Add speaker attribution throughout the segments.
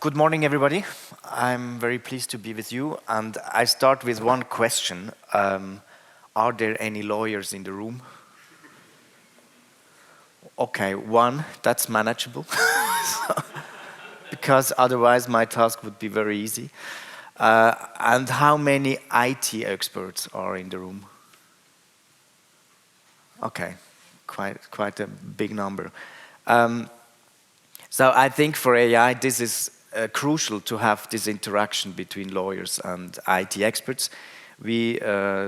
Speaker 1: Good morning, everybody. I'm very pleased to be with you, and I start with one question. Are there any lawyers in the room? Okay, one, that's manageable, because otherwise my task would be very easy. And how many IT experts are in the room? Okay, quite a big number. So I think for AI, this is crucial to have this interaction between lawyers and IT experts. We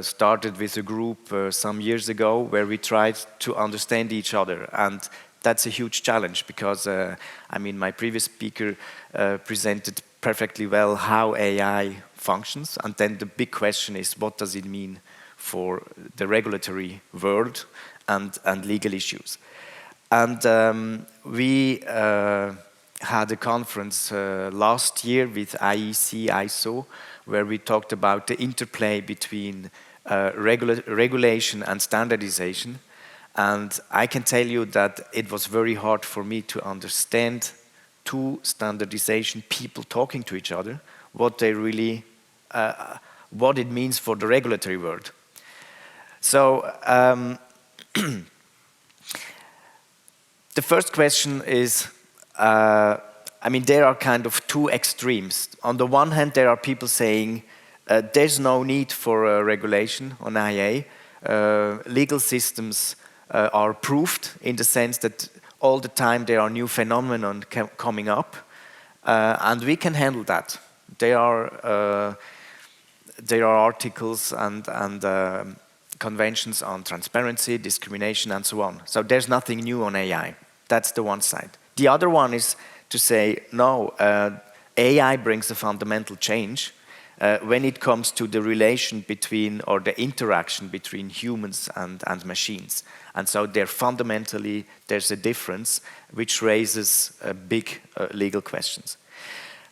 Speaker 1: started with a group some years ago where we tried to understand each other, and that's a huge challenge because, I mean, my previous speaker presented perfectly well how AI functions, and then the big question is, what does it mean for the regulatory world and legal issues? And we had a conference last year with IEC, ISO, where we talked about the interplay between regulation and standardization. And I can tell you that it was very hard for me to understand two standardization people talking to each other, what they really, what it means for the regulatory world. So, the first question is, I mean, there are kind of two extremes. On the one hand, there are people saying there's no need for regulation on IA. Legal systems are proved in the sense that all the time there are new phenomena coming up, and we can handle that. There are articles and conventions on transparency, discrimination, and so on. So there's nothing new on AI. That's the one side. The other one is to say, no, AI brings a fundamental change when it comes to the relation between, or the interaction between humans and machines. And so fundamentally, there's a difference which raises big legal questions.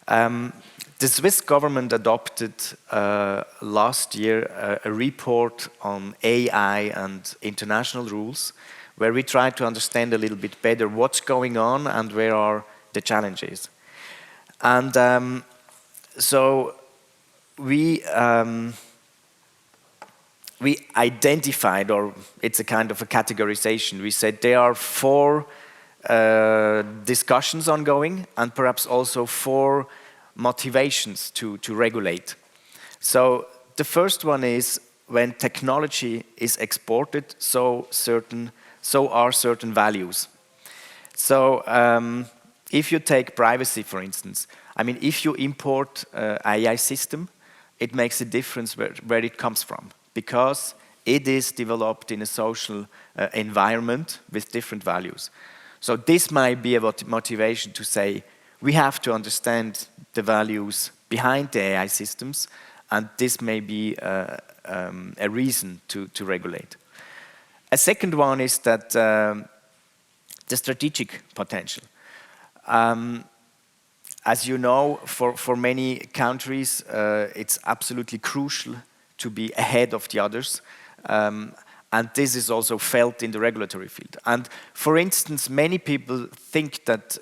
Speaker 1: The Swiss government adopted last year a report on AI and international rules, where we try to understand a little bit better what's going on and where are the challenges. And so we identified, or it's a kind of a categorization, we said there are 4 discussions ongoing and perhaps also 4 motivations to regulate. So the first one is when technology is exported, so are certain values. So if you take privacy, for instance, I mean, if you import an AI system, it makes a difference where it comes from, because it is developed in a social environment with different values. So this might be a motivation to say, we have to understand the values behind the AI systems, and this may be a reason to regulate. A second one is that the strategic potential. As you know, for many countries, it's absolutely crucial to be ahead of the others. And this is also felt in the regulatory field. And for instance, many people think that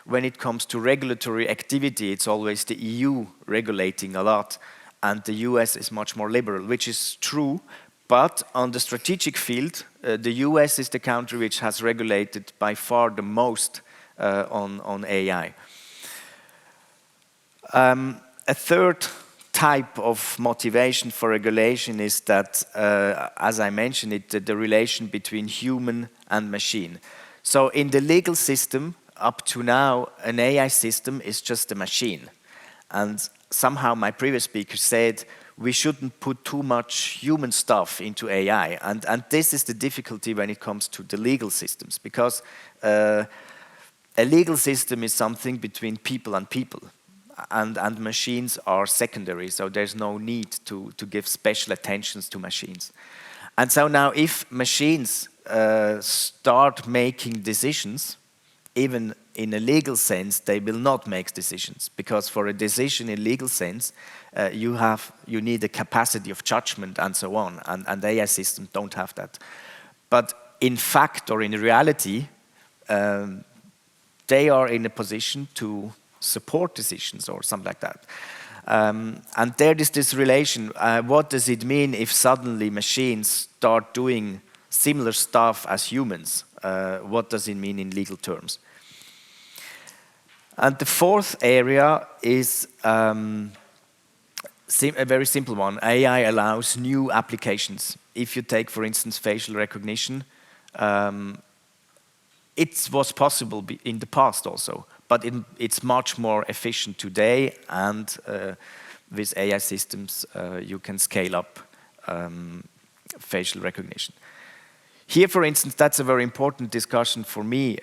Speaker 1: when it comes to regulatory activity, it's always the EU regulating a lot, and the US is much more liberal, which is true. But on the strategic field, the US is the country which has regulated by far the most on AI. A third type of motivation for regulation is that, as I mentioned it, the relation between human and machine. So in the legal system, up to now, an AI system is just a machine. And somehow my previous speaker said, we shouldn't put too much human stuff into AI. And this is the difficulty when it comes to the legal systems, because a legal system is something between people and people, and machines are secondary, so there's no need to give special attentions to machines. And so now if machines start making decisions, even in a legal sense, they will not make decisions, because for a decision in legal sense, you need a capacity of judgment and so on, and AI systems don't have that. But in fact, or in reality, they are in a position to support decisions or something like that. And there is this relation. What does it mean if suddenly machines start doing similar stuff as humans? What does it mean in legal terms? And the fourth area is a very simple one. AI allows new applications. If you take, for instance, facial recognition, it was possible in the past also, but it's much more efficient today, and with AI systems, you can scale up facial recognition. Here, for instance, that's a very important discussion for me.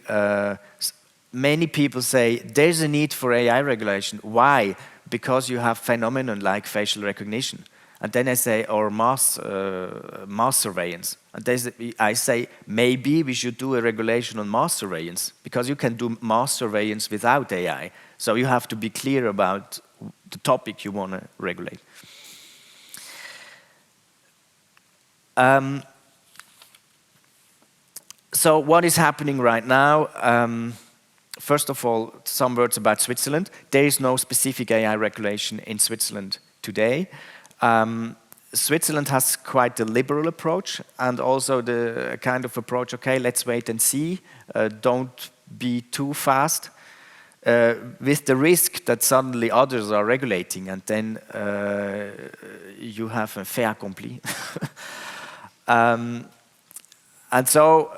Speaker 1: Many people say there's a need for AI regulation. Why? Because you have phenomenon like facial recognition. And then I say, or mass surveillance. And I say, maybe we should do a regulation on mass surveillance, because you can do mass surveillance without AI. So you have to be clear about the topic you want to regulate. So what is happening right now? First of all, some words about Switzerland. There is no specific AI regulation in Switzerland today. Switzerland has quite a liberal approach, and also the kind of approach, okay, let's wait and see, don't be too fast, with the risk that suddenly others are regulating, and then you have a fait accompli. And so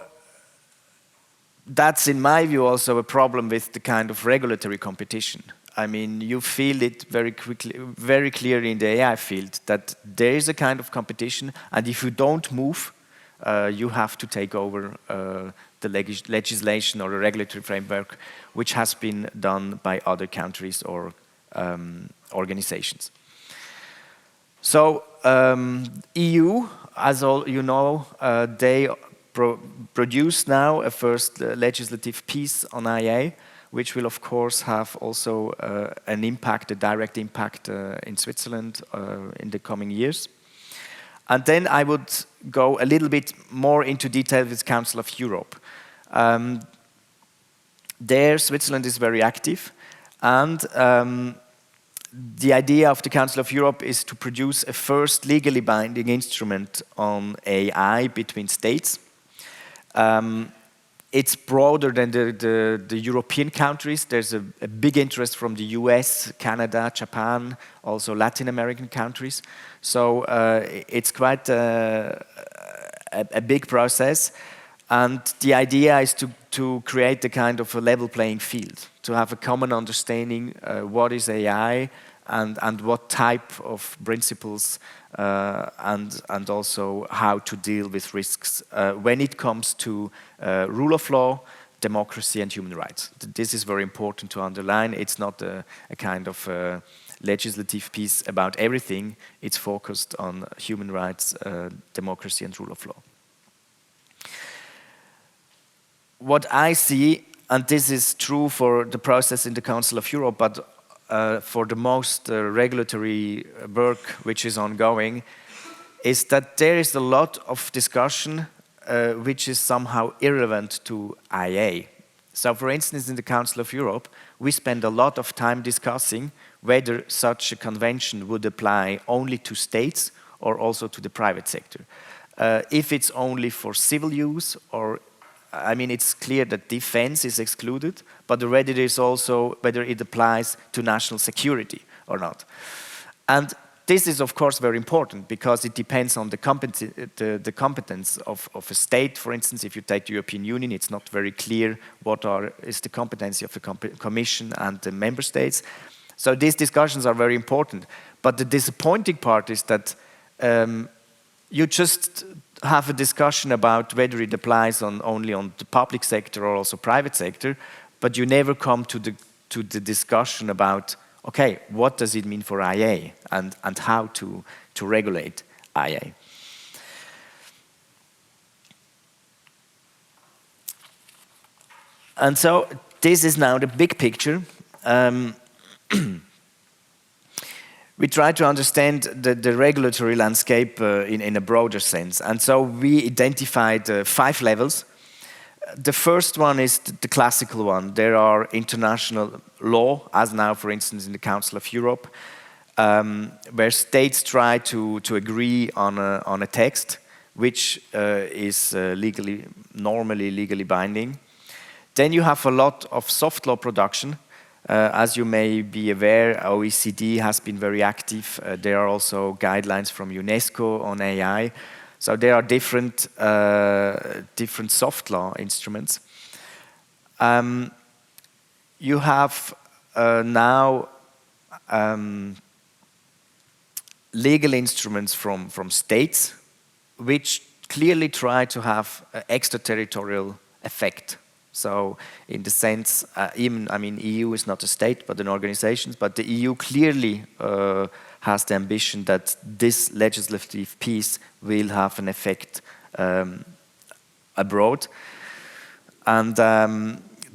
Speaker 1: that's, in my view, also a problem with the kind of regulatory competition. I mean, you feel it very quickly, very clearly in the AI field, that there is a kind of competition, and if you don't move, you have to take over the legislation or the regulatory framework, which has been done by other countries or organizations. So, EU, as all you know, they produce now a first legislative piece on IA, which will of course have also an impact, a direct impact in Switzerland in the coming years. And then I would go a little bit more into detail with Council of Europe. There, Switzerland is very active, and the idea of the Council of Europe is to produce a first legally binding instrument on AI between states. It's broader than the European countries. There's a big interest from the US, Canada, Japan, also Latin American countries. So it's quite a big process. And the idea is to create a kind of a level playing field, to have a common understanding what is AI and what type of principles and also how to deal with risks when it comes to rule of law, democracy and human rights. This is very important to underline. It's not a kind of legislative piece about everything. It's focused on human rights, democracy and rule of law. What I see, and this is true for the process in the Council of Europe, but for the most regulatory work which is ongoing, is that there is a lot of discussion which is somehow irrelevant to IA. So for instance, in the Council of Europe, we spend a lot of time discussing whether such a convention would apply only to states or also to the private sector. If it's only for civil use, or I mean, it's clear that defense is excluded, but whether it is also whether it applies to national security or not. And this is, of course, very important because it depends on the competence of a state. For instance, if you take the European Union, it's not very clear what is the competency of the Commission and the member states. So these discussions are very important. But the disappointing part is that you just have a discussion about whether it applies only on the public sector or also private sector, but you never come to the discussion about, okay, what does it mean for IA and how to regulate IA. And so this is now the big picture. We try to understand the regulatory landscape in a broader sense. And so we identified 5 levels. The first one is the classical one. There are international law, as now, for instance, in the Council of Europe, where states try to agree on a text which is normally legally binding. Then you have a lot of soft law production. As you may be aware, OECD has been very active. There are also guidelines from UNESCO on AI. So there are different soft law instruments. You have now legal instruments from states, which clearly try to have an extraterritorial effect. So in the sense, EU is not a state, but an organization, but the EU clearly has the ambition that this legislative piece will have an effect abroad. And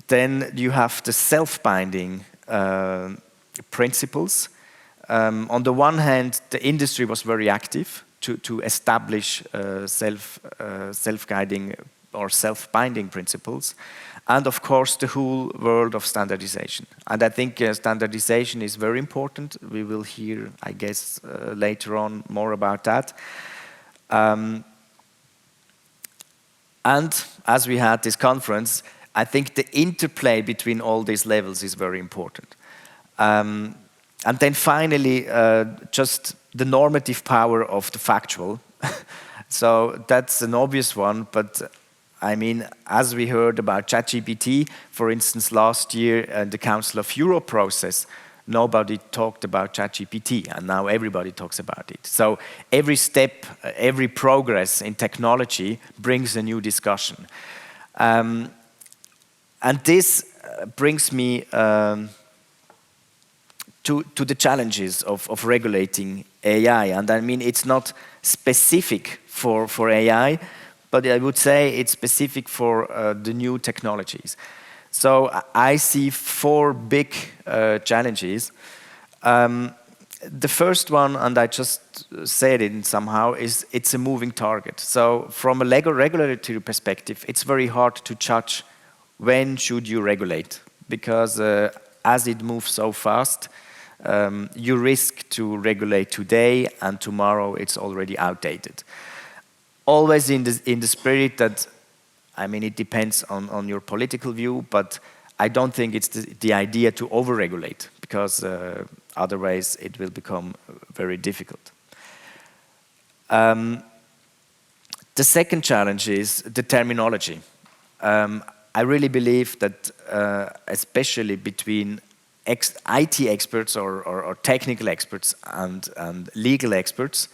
Speaker 1: then you have the self-binding principles. On the one hand, the industry was very active to establish self-guiding or self-binding principles, and of course the whole world of standardization. And I think standardization is very important. We will hear, I guess, later on more about that. And as we had this conference, I think the interplay between all these levels is very important. And then finally, just the normative power of the factual. So that's an obvious one, but I mean, as we heard about ChatGPT, for instance, last year in the Council of Europe process, nobody talked about ChatGPT, and now everybody talks about it. So every step, every progress in technology brings a new discussion. And this brings me to the challenges of regulating AI. And I mean, it's not specific for AI, but I would say it's specific for the new technologies. So I see 4 big challenges. The first one, and I just said it somehow, is it's a moving target. So from a regulatory perspective, it's very hard to judge when should you regulate, because as it moves so fast, you risk to regulate today and tomorrow it's already outdated. Always in the spirit that, I mean, it depends on your political view, but I don't think it's the idea to over-regulate, because otherwise it will become very difficult. The second challenge is the terminology. I really believe that, especially between IT experts or technical experts and legal experts,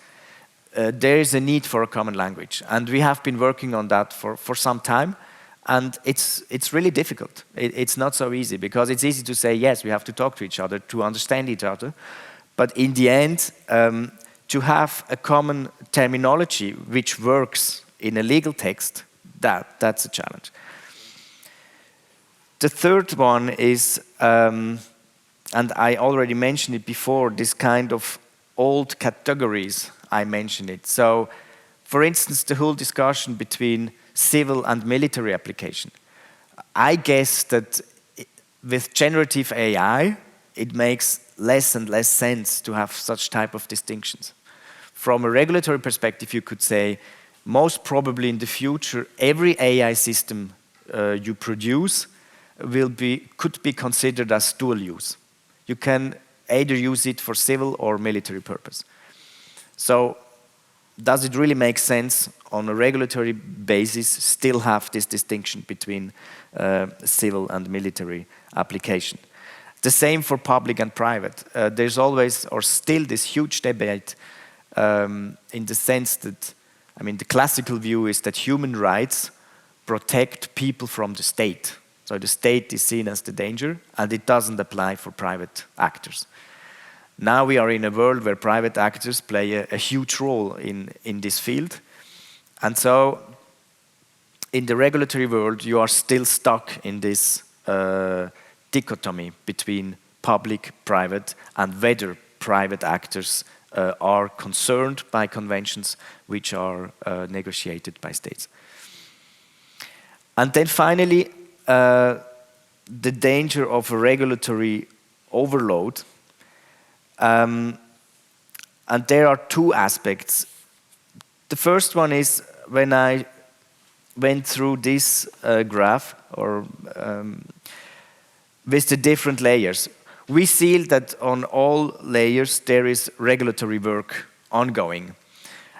Speaker 1: there is a need for a common language. And we have been working on that for some time. And it's really difficult. It's not so easy, because it's easy to say, yes, we have to talk to each other, to understand each other. But in the end, to have a common terminology which works in a legal text, that's a challenge. The third one is, and I already mentioned it before, this kind of old categories, I mentioned it. So, for instance, the whole discussion between civil and military application. I guess that with generative AI, it makes less and less sense to have such type of distinctions. From a regulatory perspective, you could say, most probably in the future, every AI system you produce could be considered as dual use. You can either use it for civil or military purpose. So, does it really make sense on a regulatory basis still have this distinction between civil and military application? The same for public and private. There's always or still this huge debate in the sense that, I mean, the classical view is that human rights protect people from the state. So the state is seen as the danger, and it doesn't apply for private actors. Now we are in a world where private actors play a huge role in this field. And so in the regulatory world, you are still stuck in this dichotomy between public, private, and whether private actors are concerned by conventions which are negotiated by states. And then finally, the danger of a regulatory overload. And there are two aspects. The first one is when I went through this graph, or with the different layers. We see that on all layers there is regulatory work ongoing.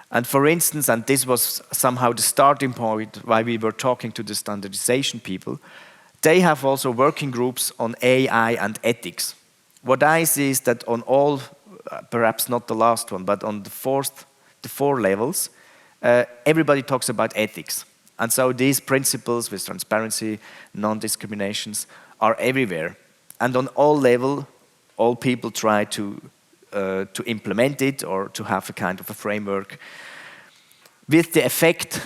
Speaker 1: And for instance, and this was somehow the starting point why we were talking to the standardization people, they have also working groups on AI and ethics. What I see is that on all, perhaps not the last one, but on the four levels, everybody talks about ethics. And so these principles with transparency, non-discriminations are everywhere. And on all levels, all people try to implement it or to have a kind of a framework, with the effect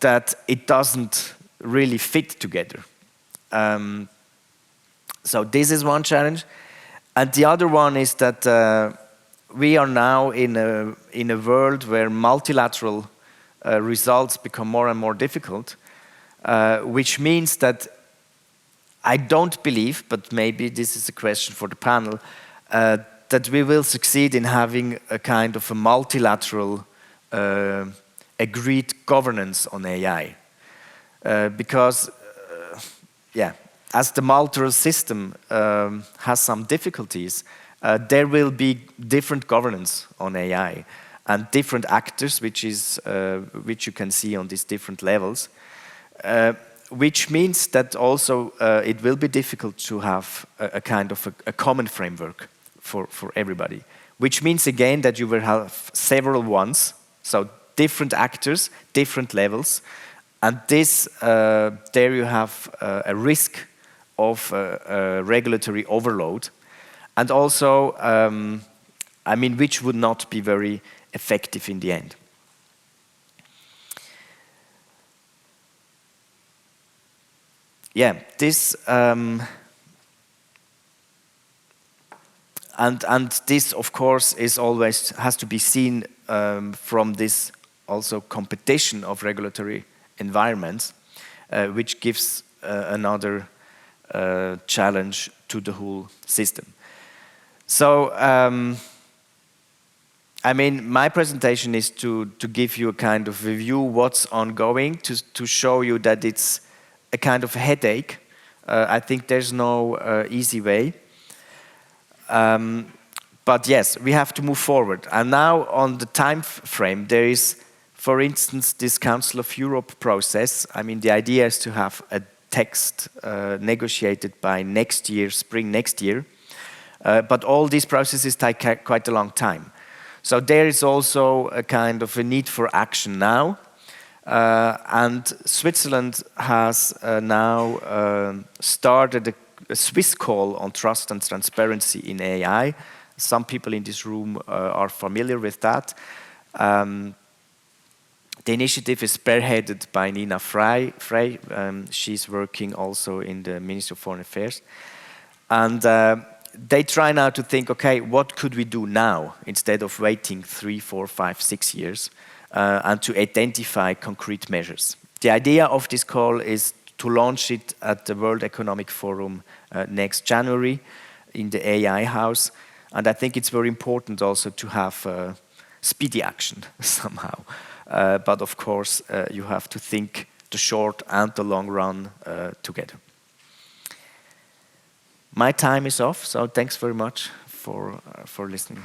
Speaker 1: that it doesn't really fit together. So this is one challenge. And the other one is that we are now in a world where multilateral results become more and more difficult, which means that I don't believe, but maybe this is a question for the panel, that we will succeed in having a kind of a multilateral agreed governance on AI. Because, as the multilateral system has some difficulties, there will be different governance on AI and different actors, which you can see on these different levels. Which means that also it will be difficult to have a kind of a common framework for everybody. Which means again that you will have several ones, so different actors, different levels, and this, there you have a risk of regulatory overload, and also, which would not be very effective in the end. Yeah, this and this, of course, is always has to be seen from this also competition of regulatory environments, which gives another challenge to the whole system. So, my presentation is to give you a kind of review what's ongoing, to show you that it's a kind of headache. I think there's no easy way. But yes, we have to move forward. And now on the time frame, there is, for instance, this Council of Europe process. The idea is to have a text negotiated by next year, spring next year. But all these processes take quite a long time. So there is also a kind of a need for action now. And Switzerland has now started a Swiss call on trust and transparency in AI. Some people in this room are familiar with that. The initiative is spearheaded by Nina Frey. She's working also in the Ministry of Foreign Affairs. And they try now to think, okay, what could we do now instead of waiting 3, 4, 5, 6 years? And to identify concrete measures. The idea of this call is to launch it at the World Economic Forum next January in the AI House. And I think it's very important also to have speedy action somehow. But of course, you have to think the short and the long run together. My time is off, so thanks very much for listening.